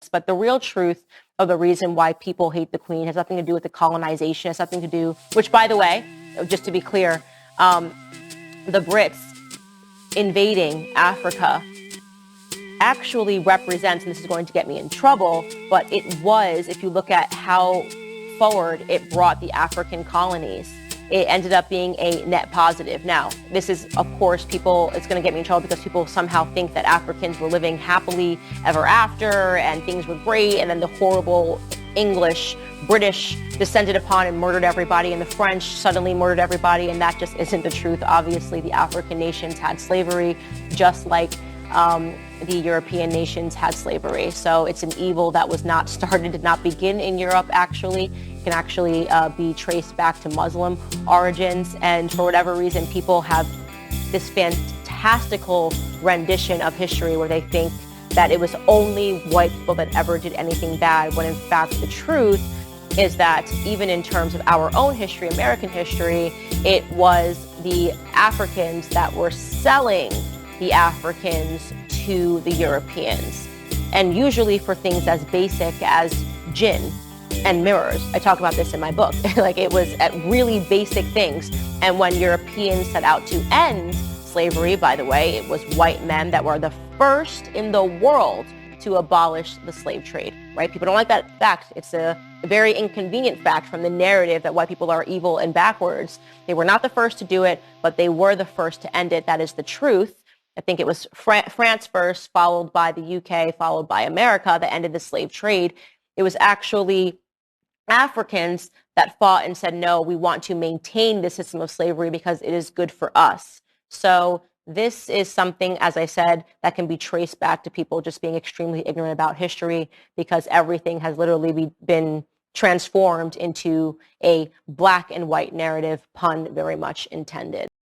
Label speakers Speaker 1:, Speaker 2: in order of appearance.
Speaker 1: But the real truth of the reason why people hate the Queen has nothing to do with the colonization. It has something to do, which, by the way, just to be clear, the Brits invading Africa actually represents, and this is going to get me in trouble, but it was, if you look at how forward it brought the African colonies, it ended up being a net positive. Now, this is, of course, it's going to get me in trouble because people somehow think that Africans were living happily ever after and things were great, and then the horrible English, British descended upon and murdered everybody, and the French suddenly murdered everybody, and that just isn't the truth. Obviously, the African nations had slavery, just like the European nations had slavery. So it's an evil that was not started, did not begin in Europe, actually. It can actually be traced back to Muslim origins. And for whatever reason, people have this fantastical rendition of history where they think that it was only white people that ever did anything bad, when in fact the truth is that even in terms of our own history, American history, it was the Africans that were selling the Africans to the Europeans, and usually for things as basic as gin and mirrors. I talk about this in my book. Like, it was at really basic things. And when Europeans set out to end slavery, by the way, it was white men that were the first in the world to abolish the slave trade, right? People don't like that fact. It's a very inconvenient fact from the narrative that white people are evil and backwards. They were not the first to do it, but they were the first to end it. That is the truth. I think it was France first, followed by the UK, followed by America, that ended the slave trade. It was actually Africans that fought and said, no, we want to maintain the system of slavery because it is good for us. So this is something, as I said, that can be traced back to people just being extremely ignorant about history, because everything has literally been transformed into a black and white narrative, pun very much intended.